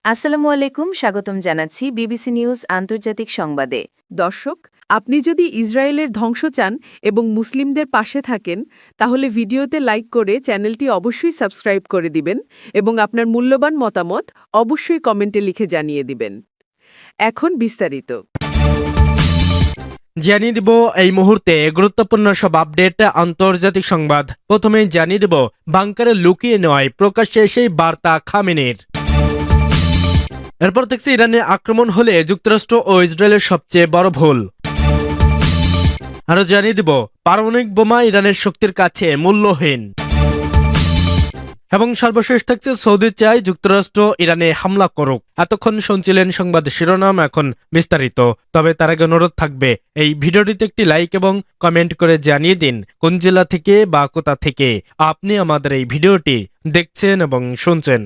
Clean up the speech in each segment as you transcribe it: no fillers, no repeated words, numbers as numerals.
আসসালামু আলাইকুম, স্বাগতম জানাচ্ছি বিবিসি নিউজ আন্তর্জাতিক সংবাদে। দর্শক, আপনি যদি ইসরায়েলের ধ্বংস চান এবং মুসলিমদের পাশে থাকেন, তাহলে ভিডিওতে লাইক করে চ্যানেলটি অবশ্যই সাবস্ক্রাইব করে দিবেন এবং আপনার মূল্যবান মতামত অবশ্যই কমেন্টে লিখে জানিয়ে দিবেন। এখন বিস্তারিত জানিয়ে দিব এই মুহূর্তে গুরুত্বপূর্ণ সব আপডেট, আন্তর্জাতিক সংবাদ। প্রথমেই জানিয়ে দেব বাংকারে লুকিয়ে নয়, প্রকাশ্যে সেই বার্তা খামেনির। এরপর দেখছি ইরানে আক্রমণ হলে যুক্তরাষ্ট্র ও ইসরায়েলের সবচেয়ে বড় ভুল। আরো জানিয়ে দিব পারমাণবিক বোমা ইরানের শক্তির কাছে মূল্যহীন। এবং সর্বশেষ থাকছে সৌদি চায় যুক্তরাষ্ট্র ইরানে হামলা করুক। এতক্ষণ শুনছিলেন সংবাদ শিরোনাম, এখন বিস্তারিত। তবে তার আগে অনুরোধ থাকবে এই ভিডিওটিতে একটি লাইক এবং কমেন্ট করে জানিয়ে দিন কোন জেলা থেকে বা কোথা থেকে আপনি আমাদের এই ভিডিওটি দেখছেন এবং শুনছেন।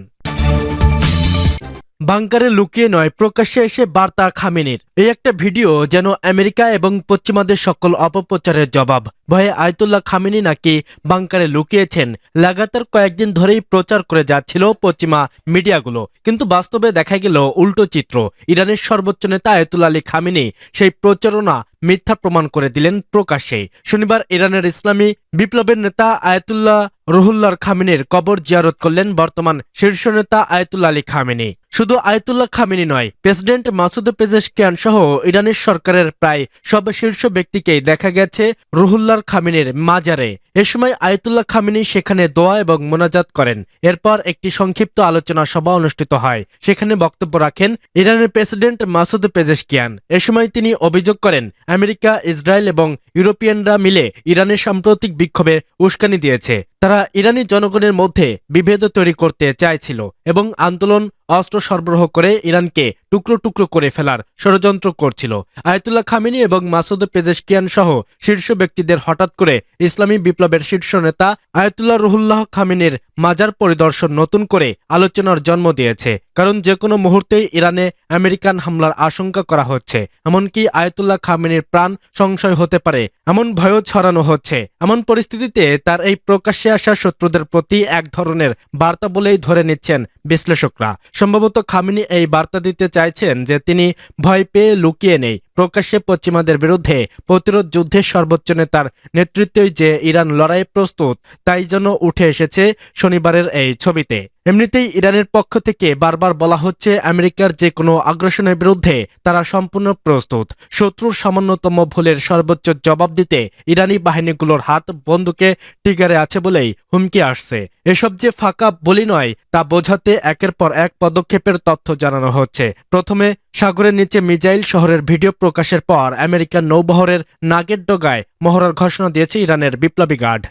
বাংকারে লুকিয়ে নয়, প্রকাশ্যে এসে বার্তা খামেনির। এই একটা ভিডিও যেন আমেরিকা এবং পশ্চিমাদের সকল অপপ্রচারের জবাব। ভয়ে আয়াতুল্লাহ খামেনি নাকি বাংকারে লুকিয়েছেন লাগাতার কয়েকদিন ধরেই প্রচার করে যাচ্ছিল পশ্চিমা মিডিয়াগুলো, কিন্তু বাস্তবে দেখা গেল উল্টো চিত্র। ইরানের সর্বোচ্চ নেতা আয়াতুল্লাহ আলী খামেনি সেই প্রচারণা মিথ্যা প্রমাণ করে দিলেন প্রকাশ্যে। শনিবার ইরানের ইসলামী বিপ্লবের নেতা আয়াতুল্লাহ রুহুল্লাহ খামেনির কবর জিয়ারত করলেন বর্তমান শীর্ষ নেতা আয়াতুল্লাহ আলী খামেনি। শুধু আয়াতুল্লাহ খামেনি নয়, প্রেসিডেন্ট মাসুদ পেজেশকিয়ান সহ ইরানের সরকারের প্রায় সব শীর্ষ ব্যক্তিকেই দেখা গেছে রুহুল্লাহ খামেনির মাজারে। এ সময় আয়াতুল্লাহ খামেনি সেখানে দোয়া এবং মোনাজাত করেন। এরপর একটি সংক্ষিপ্ত আলোচনা সভা অনুষ্ঠিত হয়। সেখানে বক্তব্য রাখেন ইরানের প্রেসিডেন্ট মাসুদ পেজেশকিয়ান। এ সময় তিনি অভিযোগ করেন আমেরিকা, ইসরায়েল এবং ইউরোপিয়ানরা মিলে ইরানের সাম্প্রতিক বিক্ষোভে উস্কানি দিয়েছে। তারা ইরানি জনগণের মধ্যে বিভেদ তৈরি করতে চাইছিল এবং আন্দোলন, অস্ত্র সরবরাহ করে ইরানকে টুকরো টুকরো করে ফেলার ষড়যন্ত্র করছিল। আয়াতুল্লাহ খামেনি এবং মাসুদ পেজেশকিয়ান সহ শীর্ষ ব্যক্তিদের হঠাৎ করে ইসলামী বিপ্লবের শীর্ষ নেতা আয়াতুল্লাহ রুহুল্লাহ খামেনির মাজার পরিদর্শন নতুন করে আলোচনার জন্ম দিয়েছে। কারণ যে কোনো মুহূর্তেই ইরানে আমেরিকান হামলার আশঙ্কা করা হচ্ছে, এমনকি আয়াতুল্লাহ খামেনির প্রাণ সংশয় হতে পারে এমন ভয়ও ছড়ানো হচ্ছে। এমন পরিস্থিতিতে তার এই প্রকাশ্যে আসা শত্রুদের প্রতি এক ধরনের বার্তা বলেই ধরে নিচ্ছেন বিশ্লেষকরা। সম্ভবত খামেনি এই বার্তা দিতে চাইছেন যে তিনি ভয় পেয়ে লুকিয়ে নেই, প্রকাশ্যে পশ্চিমাদের বিরুদ্ধে প্রতিরোধ যুদ্ধের সর্বোচ্চ নেতার নেতৃত্বেই যে ইরান লড়াইয়ে প্রস্তুত, তাই যেন উঠে এসেছে শনিবারের এই ছবিতে। এমনিতেই ইরানের পক্ষ থেকে বারবার বলা হচ্ছে আমেরিকার যে কোনো আগ্রাসনের বিরুদ্ধে তারা সম্পূর্ণ প্রস্তুত। শত্রুর সামান্যতম ভুলের সর্বোচ্চ জবাব দিতে ইরানি বাহিনীগুলোর হাত বন্দুকে টিগারে আছে বলেই হুমকি আসছে। এসব যে ফাঁকা বলি নয় তা বোঝাতে একের পর এক পদক্ষেপের তথ্য জানানো হচ্ছে। প্রথমে সাগরের নিচে মিসাইল শহরের ভিডিও প্রকাশের পর আমেরিকার নৌবহরের নাগের ডগায় মহড়ার ঘোষণা দিয়েছে ইরানের বিপ্লবী গার্ড।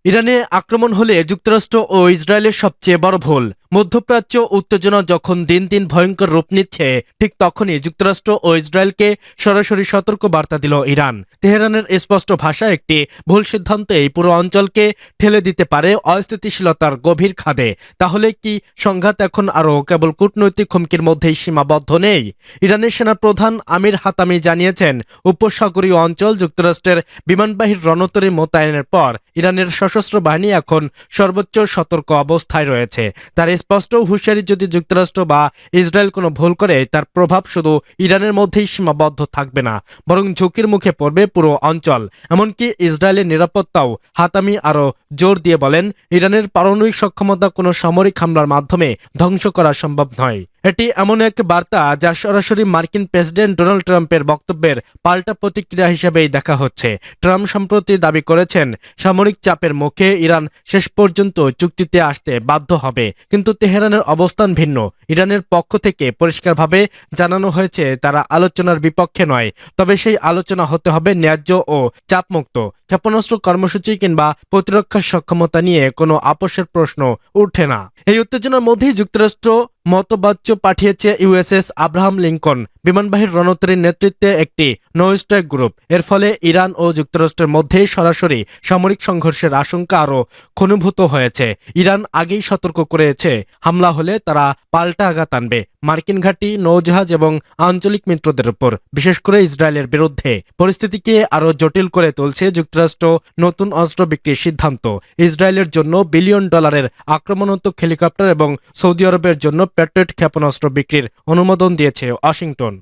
ইরানে আক্রমণ হলে যুক্তরাষ্ট্র ও ইসরায়েলের সবচেয়ে বড় ভুল। মধ্যপ্রাচ্য উত্তেজনা যখন দিন দিন ভয়ঙ্কর রূপ নিচ্ছে, ঠিক তখনই যুক্তরাষ্ট্র ও ইসরায়েলকে সরাসরি সতর্ক বার্তা দিল ইরান। তেহরানের স্পষ্ট ভাষা, একটি ভুল সিদ্ধান্তেই পুরো অঞ্চলকে ঠেলে দিতে পারে অস্থিতিশীলতার গভীর খাদে। তাহলে কি সংঘাত এখন আরও কেবল কূটনৈতিক হুমকির মধ্যেই সীমাবদ্ধ নেই? ইরানের সেনাপ্রধান আমির হাতামি জানিয়েছেন, উপসাগরীয় অঞ্চল যুক্তরাষ্ট্রের বিমানবাহী রণতরী মোতায়েনের পর ইরানের সশস্ত্র বাহিনী এখন সর্বোচ্চ সতর্ক অবস্থায় রয়েছে। তার স্পষ্ট হুঁশিয়ারি, যদি যুক্তরাষ্ট্র বা ইসরায়েল কোনো ভুল করে তার প্রভাব শুধু ইরানের মধ্যেই সীমাবদ্ধ থাকবে না, বরং ঝুঁকির মুখে পড়বে পুরো অঞ্চল, এমনকি ইসরায়েলের নিরাপত্তাও। হাতামি আরও জোর দিয়ে বলেন, ইরানের পারমাণবিক সক্ষমতা কোনো সামরিক হামলার মাধ্যমে ধ্বংস করা সম্ভব নয়। এটি এমন এক বার্তা যা সরাসরি মার্কিন প্রেসিডেন্ট ডোনাল্ড ট্রাম্পের বক্তব্যের পাল্টা প্রতিক্রিয়া হিসেবেই দেখা হচ্ছে। ট্রাম্প সম্প্রতি দাবি করেছেন সামরিক চাপের মুখে ইরান শেষ পর্যন্ত চুক্তিতে আসতে বাধ্য হবে, কিন্তু তেহরানের অবস্থান ভিন্ন। ইরানের পক্ষ থেকে পরিষ্কারভাবে জানানো হয়েছে তারা আলোচনার বিপক্ষে নয়, তবে সেই আলোচনা হতে হবে ন্যায্য ও চাপমুক্ত। ক্ষেপণাস্ত্র কর্মসূচি কিংবা প্রতিরক্ষা সক্ষমতা নিয়ে কোনো আপোষের প্রশ্ন উঠে না। এই উত্তেজনার মধ্যেই যুক্তরাষ্ট্র মতবাচ্য পাঠিয়েছে ইউএসএস আব্রাহাম লিঙ্কন বিমানবাহীর রণতরীর নেতৃত্বে একটি নৌ স্ট্রাইক গ্রুপ। এর ফলে ইরান ও যুক্তরাষ্ট্রের মধ্যেই সরাসরি সামরিক সংঘর্ষের আশঙ্কা আরও ঘনীভূত হয়েছে। ইরান আগেই সতর্ক করেছে হামলা হলে তারা পাল্টা আঘাত আনবে। মার্কিন ঘাঁটি, নৌজাহাজ এবং আঞ্চলিক মিত্রদের উপর, বিশেষ করে ইসরায়েলের বিরুদ্ধে। পরিস্থিতিকে আরও জটিল করে তুলছে যুক্তরাষ্ট্র নতুন অস্ত্র বিক্রির সিদ্ধান্ত। ইসরায়েলের জন্য বিলিয়ন ডলারের আক্রমণাত্মক হেলিকপ্টার এবং সৌদি আরবের জন্য প্যাট্রিয়ট ক্ষেপণাস্ত্র বিক্রির অনুমোদন দিয়েছে ওয়াশিংটন।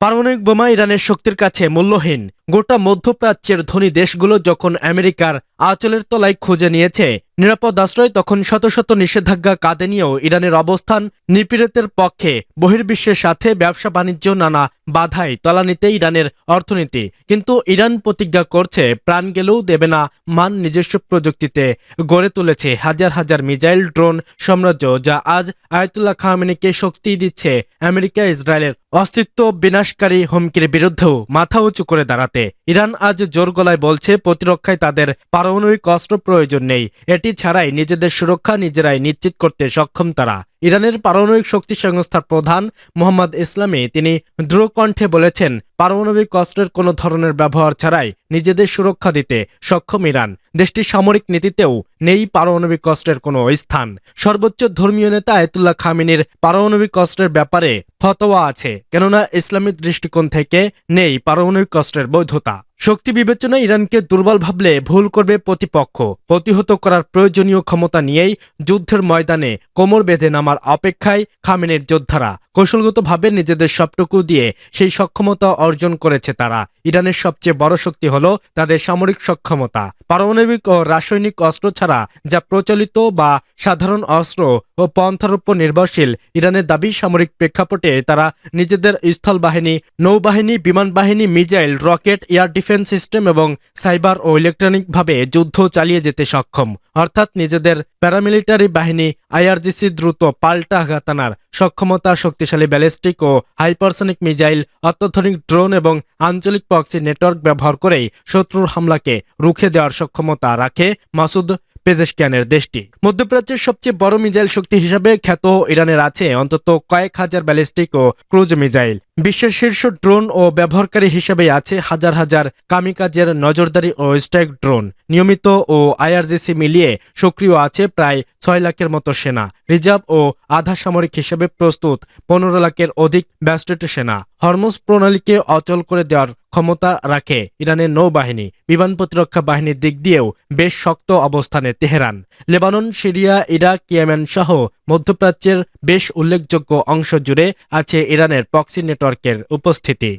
পারমাণবিক বোমা ইরানের শক্তির কাছে মূল্যহীন। গোটা মধ্যপ্রাচ্যের ধনী দেশগুলো যখন আমেরিকার আঁচলের তলায় খুঁজে নিয়েছে নিরাপদ আশ্রয়, তখন শত শত নিষেধাজ্ঞা কাঁধে নিয়েও ইরানের অবস্থান নিপীড়িতের পক্ষে। বহির্বিশ্বের সাথে ব্যবসা বাণিজ্য নানা বাধায় তলানিতে ইরানের অর্থনীতি। কিন্তু ইরান প্রতিজ্ঞা করছে প্রাণ গেলেও দেবে না মান। নিজস্ব প্রযুক্তিতে গড়ে তুলেছে হাজার হাজার মিসাইল ড্রোন সাম্রাজ্য, যা আজ আয়াতুল্লাহ খামেনিকে শক্তি দিচ্ছে আমেরিকা ইসরায়েলের অস্তিত্ব বিনাশকারী হুমকির বিরুদ্ধেও মাথা উঁচু করে দাঁড়াতে। ইরান আজ জোর গলায় বলছে প্রতিরক্ষায় তাদের পারমাণবিক অস্ত্র প্রয়োজন নেই। এটি ছাড়াই নিজেদের সুরক্ষা নিজেরাই নিশ্চিত করতে সক্ষম তারা। ইরানের পারমাণবিক শক্তি সংস্থার প্রধান মোহাম্মদ ইসলামি তিনি দৃঢ়কণ্ঠে বলেছেন, পারমাণবিক অস্ত্রের কোনো ধরনের ব্যবহার ছাড়াই নিজেদের সুরক্ষা দিতে সক্ষম ইরান। দেশটির সামরিক নীতিতেও নেই পারমাণবিক অস্ত্রের কোনো স্থান। সর্বোচ্চ ধর্মীয় নেতা আয়াতুল্লাহ খামেনির পারমাণবিক অস্ত্রের ব্যাপারে ফতোয়া আছে, কেননা ইসলামী দৃষ্টিকোণ থেকে নেই পারমাণবিক অস্ত্রের বৈধতা। শক্তি বিবেচনায় ইরানকে দুর্বল ভাবলে ভুল করবে প্রতিপক্ষ। প্রতিহত করার প্রয়োজনীয় ক্ষমতা নিয়েই যুদ্ধের ময়দানে কোমর বেঁধে নামার অপেক্ষায় খামেনির যোদ্ধারা। কৌশলগতভাবে নিজেদের সবটুকু দিয়ে সেই সক্ষমতা অর্জন করেছে তারা। ইরানের সবচেয়ে বড় শক্তি হলো তাদের সামরিক সক্ষমতা। পারমাণবিক ও রাসায়নিক অস্ত্র ছাড়া যা প্রচলিত বা সাধারণ অস্ত্র ও পন্থার উপর নির্ভরশীল। ইরানের দাবি, সামরিক প্রেক্ষাপটে তারা নিজেদের স্থল বাহিনী, নৌবাহিনী, বিমান বাহিনী, missile, rocket, air defence system এবং সাইবার ও ইলেকট্রনিকভাবে যুদ্ধ চালিয়ে যেতে সক্ষম। অর্থাৎ নিজেদের প্যারামিলিটারি বাহিনী আইআরজিসি দ্রুত পাল্টা আঘাত আনার সক্ষমতা, শক্তিশালী ব্যালিস্টিক ও হাইপারসনিক মিসাইল, অত্যাধুনিক ড্রোন এবং আঞ্চলিক প্রক্সি নেটওয়ার্ক ব্যবহার করেই শত্রুর হামলাকে রুখে দেওয়ার সক্ষমতা রাখে মাসুদ পেজেশকিয়ানের দেশটি। মধ্যপ্রাচ্যের সবচেয়ে বড় মিসাইল শক্তি হিসাবে খ্যাত ইরানের আছে অন্তত কয়েক হাজার ব্যালিস্টিক ও ক্রুজ মিসাইল। বিশ্বের শীর্ষ ড্রোন ও ব্যবহারকারী হিসেবে আছে হাজার হাজার কামিকাজের নজরদারি ও স্ট্রাইক ড্রোন। নিয়মিত ও আইআরজিসি মিলিয়ে সক্রিয় আছে প্রায় 6 লাখের মতো সেনা। রিজার্ভ ও আধা সামরিক হিসেবে প্রস্তুত 15 লাখের অধিক ব্যাস্টেট সেনা। হরমুজ প্রণালীকে অচল করে দেওয়ার ক্ষমতা রাখে ইরানের নৌবাহিনী। বিমান প্রতিরক্ষা বাহিনীর দিক দিয়েও বেশ শক্ত অবস্থানে Tehran. Lebanon, Syria, Iraq, Yemen সহ মধ্যপ্রাচ্যের বেশ উল্লেখযোগ্য অংশ জুড়ে আছে ইরানের প্রক্সি নেটওয়ার্কের উপস্থিতি।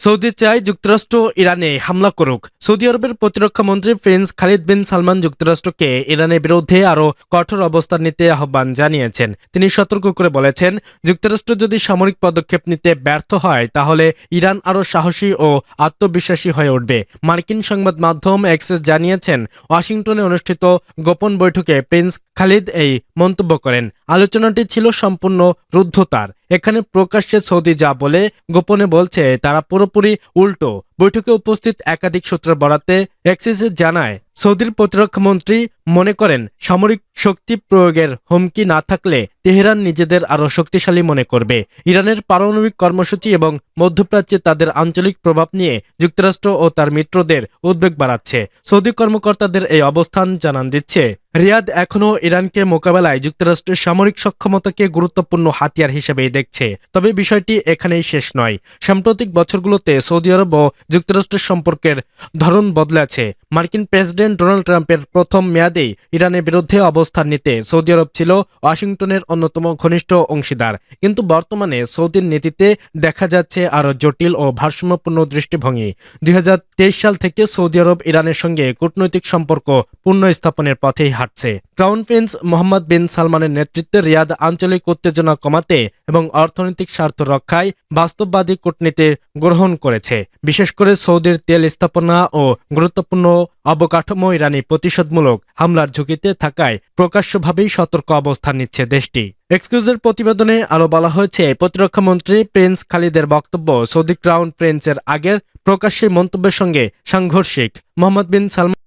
সৌদি চায় যুক্তরাষ্ট্র ইরানে হামলা করুক। সৌদি আরবের প্রতিরক্ষা মন্ত্রী প্রিন্স খালিদ বিন সালমান যুক্তরাষ্ট্রকে ইরানের বিরুদ্ধে আরও কঠোর অবস্থান নিতে আহ্বান জানিয়েছেন। তিনি সতর্ক করে বলেছেন, যুক্তরাষ্ট্র যদি সামরিক পদক্ষেপ নিতে ব্যর্থ হয় তাহলে ইরান আরও সাহসী ও আত্মবিশ্বাসী হয়ে উঠবে। মার্কিন সংবাদ মাধ্যম এক্সেস জানিয়েছেন, ওয়াশিংটনে অনুষ্ঠিত গোপন বৈঠকে প্রিন্স খালিদ এই মন্তব্য করেন। আলোচনাটি ছিল সম্পূর্ণ রুদ্ধতার। এখানে প্রকাশ্যে সৌদি যা বলে গোপনে বলছে তারা পুরোপুরি উল্টো। বৈঠকে উপস্থিত একাধিক সূত্রের বরাতে এক্সিস জানায়, সৌদির প্রতিরক্ষা মন্ত্রী মনে করেন সামরিক শক্তি প্রয়োগের হুমকি না থাকলে তেহরান নিজেদের আরও শক্তিশালী মনে করবে। ইরানের পারমাণবিক কর্মসূচি এবং মধ্যপ্রাচ্যে তাদের আঞ্চলিক প্রভাব নিয়ে যুক্তরাষ্ট্র ও তার মিত্রদের উদ্বেগ বাড়াচ্ছে। সৌদি কর্মকর্তাদের এই অবস্থান জানান দিচ্ছে, রিয়াদ এখনও ইরানকে মোকাবেলায় যুক্তরাষ্ট্রের সামরিক সক্ষমতাকে গুরুত্বপূর্ণ হাতিয়ার হিসেবেই দেখছে। তবে বিষয়টি এখানেই শেষ নয়। সাম্প্রতিক বছরগুলোতে সৌদি আরব ও যুক্তরাষ্ট্রের সম্পর্কের ধরন বদলেছে। মার্কিন প্রেসিডেন্ট ডোনাল্ড ট্রাম্পের প্রথম মেয়াদেই ইরানের বিরুদ্ধে অবস্থান নিতে সৌদি আরব ছিল ওয়াশিংটনের অন্যতম ঘনিষ্ঠ অংশীদার। কিন্তু বর্তমানে সৌদির নীতিতে দেখা যাচ্ছে আরও জটিল ও ভারসাম্যপূর্ণ দৃষ্টিভঙ্গি। 2023 সাল থেকে সৌদি আরব ইরানের সঙ্গে কূটনৈতিক সম্পর্ক পুনঃস্থাপনের পথেই হাঁটছে। ক্রাউন প্রিন্স মোহাম্মদ বিন সালমানের নেতৃত্বে রিয়াদ আঞ্চলিক উত্তেজনা কমাতে এবং অর্থনৈতিক স্বার্থ রক্ষায় বাস্তববাদী কূটনীতি গ্রহণ করেছে। বিশেষ করে সৌদির তেল স্থাপনা ও গুরুত্বপূর্ণ অবকাঠামো ইরানি প্রতিশোধমূলক হামলার ঝুঁকিতে থাকায় প্রকাশ্যভাবেই সতর্ক অবস্থান নিচ্ছে দেশটি। এক্সক্লুসিভ প্রতিবেদনে আরও বলা হয়েছে, প্রতিরক্ষামন্ত্রী প্রিন্স খালিদের বক্তব্য সৌদি ক্রাউন প্রিন্সের আগের প্রকাশ্যে মন্তব্যের সঙ্গে সাংঘর্ষিক। মোহাম্মদ বিন সালমান